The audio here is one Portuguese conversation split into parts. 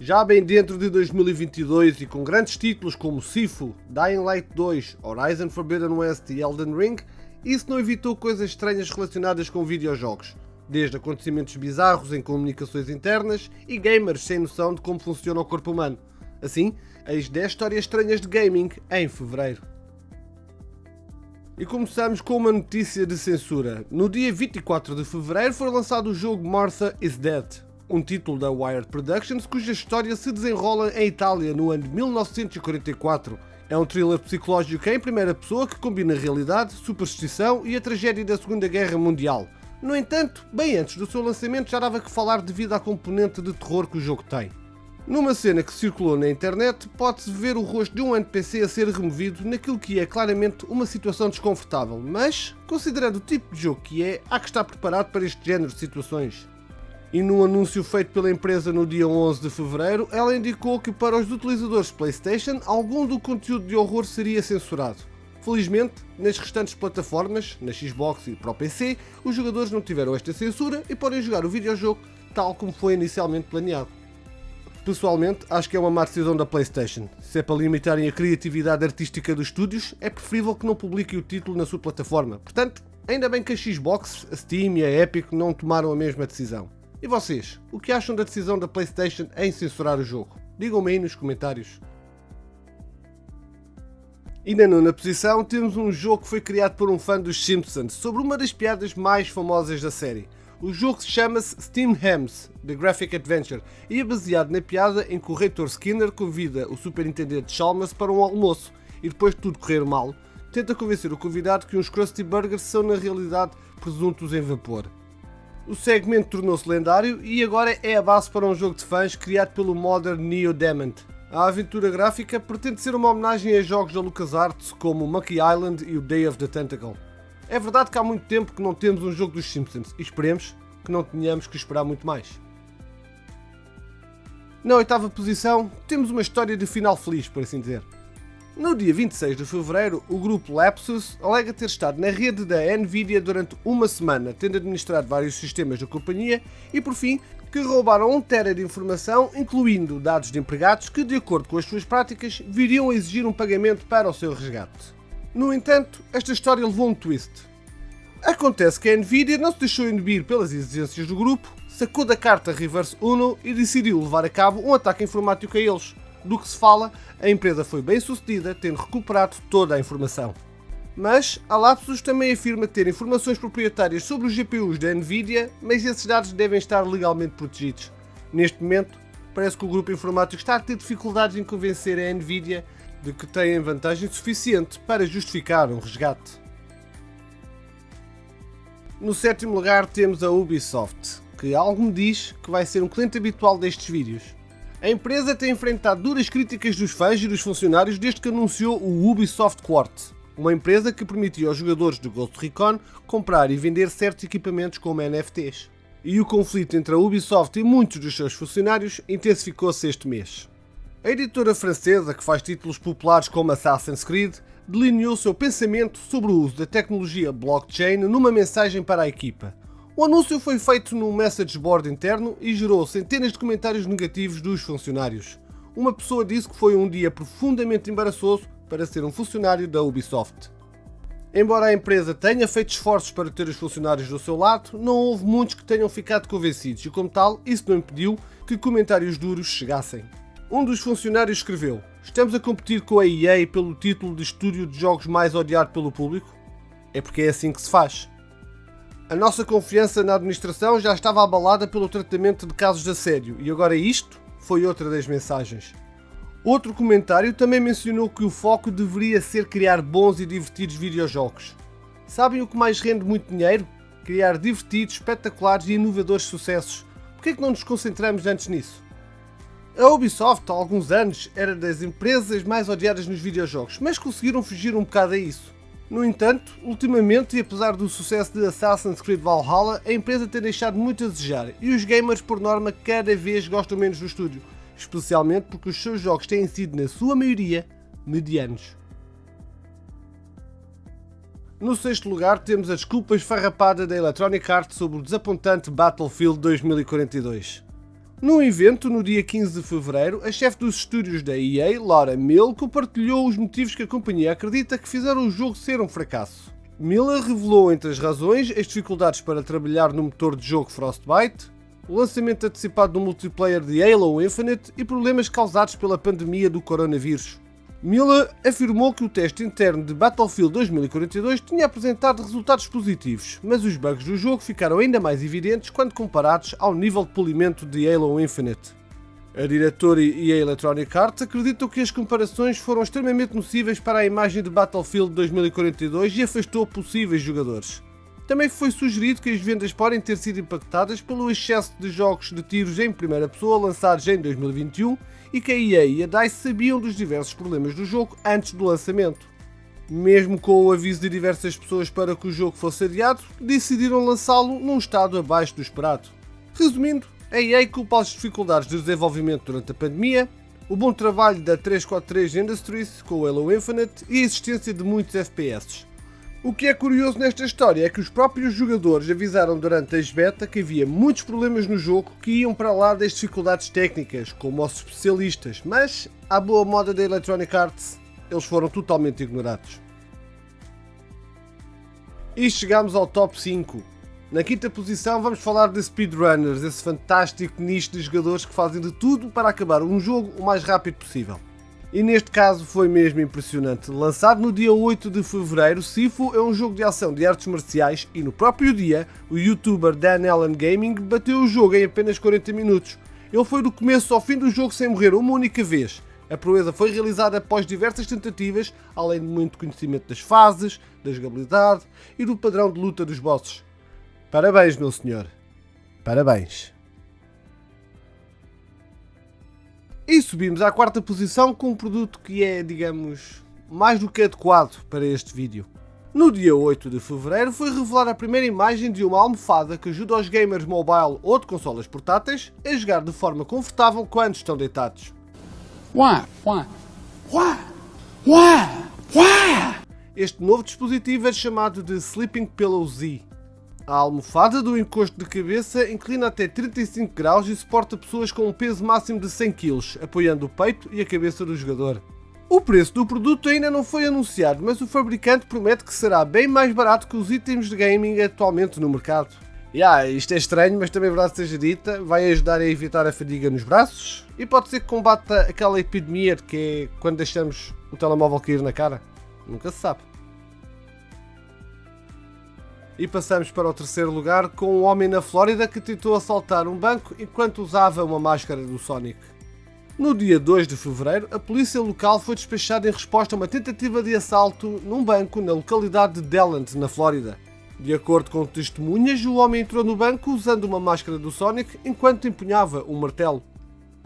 Já bem dentro de 2022 e com grandes títulos como Sifu, Dying Light 2, Horizon Forbidden West e Elden Ring, isso não evitou coisas estranhas relacionadas com videojogos, desde acontecimentos bizarros em comunicações internas e gamers sem noção de como funciona o corpo humano. Assim, eis 10 histórias estranhas de gaming em fevereiro. E começamos com uma notícia de censura. No dia 24 de fevereiro foi lançado o jogo Martha is Dead, um título da Wired Productions cuja história se desenrola em Itália no ano de 1944. É um thriller psicológico em primeira pessoa que combina realidade, superstição e a tragédia da Segunda Guerra Mundial. No entanto, bem antes do seu lançamento já dava que falar devido à componente de terror que o jogo tem. Numa cena que circulou na internet, pode-se ver o rosto de um NPC a ser removido naquilo que é claramente uma situação desconfortável, mas, considerando o tipo de jogo que é, há que estar preparado para este género de situações. E num anúncio feito pela empresa no dia 11 de fevereiro, ela indicou que para os utilizadores de PlayStation, algum do conteúdo de horror seria censurado. Felizmente, nas restantes plataformas, na Xbox e para o PC, os jogadores não tiveram esta censura e podem jogar o videojogo tal como foi inicialmente planeado. Pessoalmente, acho que é uma má decisão da PlayStation. Se é para limitarem a criatividade artística dos estúdios, é preferível que não publiquem o título na sua plataforma. Portanto, ainda bem que a Xbox, a Steam e a Epic não tomaram a mesma decisão. E vocês, o que acham da decisão da PlayStation em censurar o jogo? Digam-me aí nos comentários. E na nona posição temos um jogo que foi criado por um fã dos Simpsons sobre uma das piadas mais famosas da série. O jogo chama-se Steam Hams, The Graphic Adventure, e é baseado na piada em que o reitor Skinner convida o superintendente Chalmers para um almoço e depois de tudo correr mal, tenta convencer o convidado que uns Krusty Burgers são na realidade presuntos em vapor. O segmento tornou-se lendário e agora é a base para um jogo de fãs criado pelo modder NeoDement. A aventura gráfica pretende ser uma homenagem a jogos da LucasArts como Monkey Island e o Day of the Tentacle. É verdade que há muito tempo que não temos um jogo dos Simpsons e esperemos que não tenhamos que esperar muito mais. Na oitava posição, temos uma história de final feliz, por assim dizer. No dia 26 de fevereiro, o grupo Lapsus alega ter estado na rede da Nvidia durante uma semana, tendo administrado vários sistemas da companhia e, por fim, que roubaram 1 tera de informação, incluindo dados de empregados que, de acordo com as suas práticas, viriam a exigir um pagamento para o seu resgate. No entanto, esta história levou um twist. Acontece que a Nvidia não se deixou inibir pelas exigências do grupo, sacou da carta Reverse Uno e decidiu levar a cabo um ataque informático a eles. Do que se fala, a empresa foi bem sucedida, tendo recuperado toda a informação. Mas a Lapsus também afirma ter informações proprietárias sobre os GPUs da Nvidia, mas esses dados devem estar legalmente protegidos. Neste momento, parece que o grupo informático está a ter dificuldades em convencer a Nvidia de que têm vantagem suficiente para justificar um resgate. No sétimo lugar temos a Ubisoft, que algo me diz que vai ser um cliente habitual destes vídeos. A empresa tem enfrentado duras críticas dos fãs e dos funcionários desde que anunciou o Ubisoft Quartz, uma empresa que permitia aos jogadores do Ghost Recon comprar e vender certos equipamentos como NFTs. E o conflito entre a Ubisoft e muitos dos seus funcionários intensificou-se este mês. A editora francesa, que faz títulos populares como Assassin's Creed, delineou seu pensamento sobre o uso da tecnologia blockchain numa mensagem para a equipa. O anúncio foi feito num message board interno e gerou centenas de comentários negativos dos funcionários. Uma pessoa disse que foi um dia profundamente embaraçoso para ser um funcionário da Ubisoft. Embora a empresa tenha feito esforços para ter os funcionários do seu lado, não houve muitos que tenham ficado convencidos e, como tal, isso não impediu que comentários duros chegassem. Um dos funcionários escreveu: "Estamos a competir com a EA pelo título de estúdio de jogos mais odiado pelo público? É porque é assim que se faz. A nossa confiança na administração já estava abalada pelo tratamento de casos de assédio e agora isto foi outra das mensagens." Outro comentário também mencionou que o foco deveria ser criar bons e divertidos videojogos. Sabem o que mais rende muito dinheiro? Criar divertidos, espetaculares e inovadores sucessos. Por que é que não nos concentramos antes nisso? A Ubisoft, há alguns anos, era das empresas mais odiadas nos videojogos, mas conseguiram fugir um bocado a isso. No entanto, ultimamente, e apesar do sucesso de Assassin's Creed Valhalla, a empresa tem deixado muito a desejar e os gamers, por norma, cada vez gostam menos do estúdio, especialmente porque os seus jogos têm sido, na sua maioria, medianos. No sexto lugar, temos a desculpa esfarrapada da Electronic Arts sobre o desapontante Battlefield 2042. Num evento, no dia 15 de fevereiro, a chefe dos estúdios da EA, Laura Mill, compartilhou os motivos que a companhia acredita que fizeram o jogo ser um fracasso. Miller revelou, entre as razões, as dificuldades para trabalhar no motor de jogo Frostbite, o lançamento antecipado do multiplayer de Halo Infinite e problemas causados pela pandemia do coronavírus. Miller afirmou que o teste interno de Battlefield 2042 tinha apresentado resultados positivos, mas os bugs do jogo ficaram ainda mais evidentes quando comparados ao nível de polimento de Halo Infinite. A diretora e a Electronic Arts acreditam que as comparações foram extremamente nocivas para a imagem de Battlefield 2042 e afastou possíveis jogadores. Também foi sugerido que as vendas podem ter sido impactadas pelo excesso de jogos de tiros em primeira pessoa lançados em 2021 e que a EA e a DICE sabiam dos diversos problemas do jogo antes do lançamento. Mesmo com o aviso de diversas pessoas para que o jogo fosse adiado, decidiram lançá-lo num estado abaixo do esperado. Resumindo, a EA culpa as dificuldades de desenvolvimento durante a pandemia, o bom trabalho da 343 Industries com o Halo Infinite e a existência de muitos FPS. O que é curioso nesta história é que os próprios jogadores avisaram durante a beta que havia muitos problemas no jogo que iam para lá das dificuldades técnicas, como os especialistas, mas, à boa moda da Electronic Arts, eles foram totalmente ignorados. E chegamos ao top 5. Na quinta posição vamos falar de speedrunners, esse fantástico nicho de jogadores que fazem de tudo para acabar um jogo o mais rápido possível. E neste caso foi mesmo impressionante. Lançado no dia 8 de fevereiro, Sifu é um jogo de ação de artes marciais e no próprio dia, o youtuber Dan Allen Gaming bateu o jogo em apenas 40 minutos. Ele foi do começo ao fim do jogo sem morrer uma única vez. A proeza foi realizada após diversas tentativas, além de muito conhecimento das fases, da jogabilidade e do padrão de luta dos bosses. Parabéns, meu senhor. Parabéns. E subimos à quarta posição com um produto que é, digamos, mais do que adequado para este vídeo. No dia 8 de fevereiro foi revelada a primeira imagem de uma almofada que ajuda os gamers mobile ou de consolas portáteis a jogar de forma confortável quando estão deitados. Este novo dispositivo é chamado de Sleeping Pillow Z. A almofada do encosto de cabeça inclina até 35 graus e suporta pessoas com um peso máximo de 100 kg, apoiando o peito e a cabeça do jogador. O preço do produto ainda não foi anunciado, mas o fabricante promete que será bem mais barato que os itens de gaming atualmente no mercado. Isto é estranho, mas também é verdade seja dita, vai ajudar a evitar a fadiga nos braços e pode ser que combata aquela epidemia de que é quando deixamos o telemóvel cair na cara. Nunca se sabe. E passamos para o terceiro lugar com um homem na Flórida que tentou assaltar um banco enquanto usava uma máscara do Sonic. No dia 2 de fevereiro, a polícia local foi despachada em resposta a uma tentativa de assalto num banco na localidade de Delland, na Flórida. De acordo com testemunhas, o homem entrou no banco usando uma máscara do Sonic enquanto empunhava um martelo.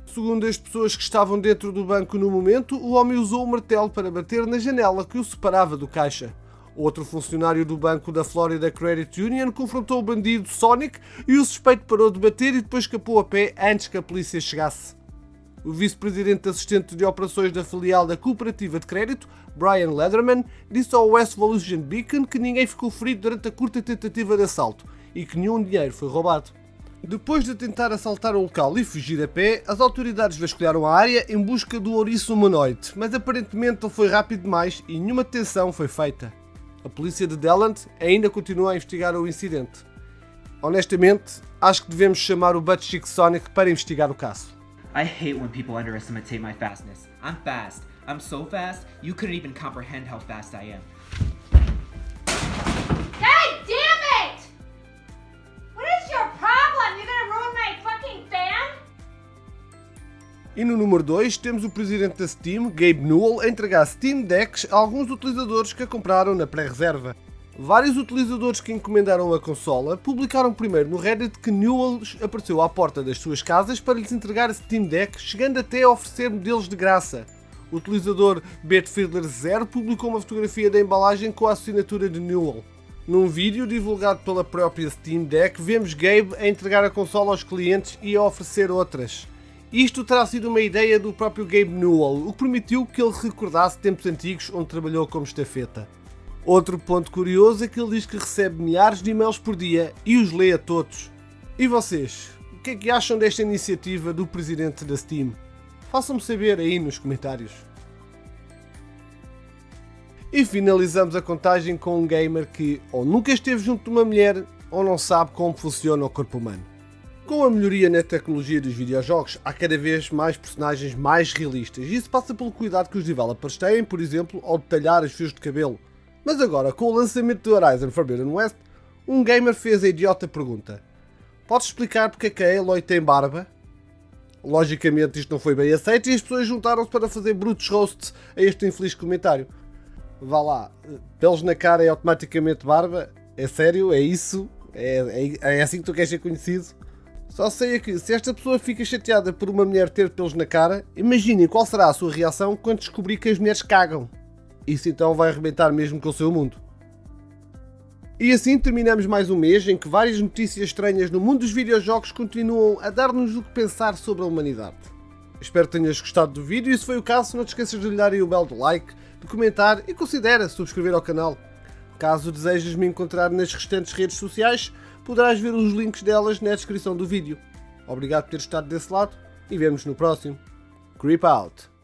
Segundo as pessoas que estavam dentro do banco no momento, o homem usou o martelo para bater na janela que o separava do caixa. Outro funcionário do banco da Florida Credit Union confrontou o bandido Sonic e o suspeito parou de bater e depois escapou a pé antes que a polícia chegasse. O vice-presidente assistente de operações da filial da cooperativa de crédito, Brian Lederman, disse ao West Volusian Beacon que ninguém ficou ferido durante a curta tentativa de assalto e que nenhum dinheiro foi roubado. Depois de tentar assaltar o local e fugir a pé, as autoridades vasculharam a área em busca do ouriço humanoide, mas aparentemente ele foi rápido demais e nenhuma detenção foi feita. A polícia de Delland ainda continua a investigar o incidente. Honestamente, acho que devemos chamar o Butt Chick Sonic para investigar o caso. I hate when people underestimate my fastness. I'm fast. I'm so fast, you couldn't even comprehend how fast I am. God damn it! What is your problem? You're gonna ruin my fucking fan? E no número 2 temos o presidente da Steam, Gabe Newell, a entregar Steam Decks a alguns utilizadores que a compraram na pré-reserva. Vários utilizadores que encomendaram a consola publicaram primeiro no Reddit que Newell apareceu à porta das suas casas para lhes entregar a Steam Deck, chegando até a oferecer modelos de graça. O utilizador BetFiddler0 publicou uma fotografia da embalagem com a assinatura de Newell. Num vídeo divulgado pela própria Steam Deck, vemos Gabe a entregar a consola aos clientes e a oferecer outras. Isto terá sido uma ideia do próprio Gabe Newell, o que permitiu que ele recordasse tempos antigos onde trabalhou como estafeta. Outro ponto curioso é que ele diz que recebe milhares de e-mails por dia e os lê a todos. E vocês? O que é que acham desta iniciativa do presidente da Steam? Façam-me saber aí nos comentários. E finalizamos a contagem com um gamer que ou nunca esteve junto de uma mulher ou não sabe como funciona o corpo humano. Com a melhoria na tecnologia dos videojogos, há cada vez mais personagens mais realistas e isso passa pelo cuidado que os developers têm, por exemplo, ao detalhar os fios de cabelo. Mas agora, com o lançamento do Horizon Forbidden West, um gamer fez a idiota pergunta: podes explicar porque é que a Aloy tem barba? Logicamente isto não foi bem aceito e as pessoas juntaram-se para fazer brutos roasts a este infeliz comentário. Vá lá, pelos na cara é automaticamente barba? É sério? É isso? É assim que tu queres ser conhecido? Só sei é que se esta pessoa fica chateada por uma mulher ter pelos na cara, imaginem qual será a sua reação quando descobrir que as mulheres cagam. Isso então vai arrebentar mesmo com o seu mundo. E assim terminamos mais um mês em que várias notícias estranhas no mundo dos videojogos continuam a dar-nos o que pensar sobre a humanidade. Espero que tenhas gostado do vídeo e se foi o caso, não te esqueças de lhe dar aí o belo do like, de comentar e considera subscrever ao canal. Caso desejes me encontrar nas restantes redes sociais, poderás ver os links delas na descrição do vídeo. Obrigado por ter estado desse lado e vemo-nos no próximo. Creep out!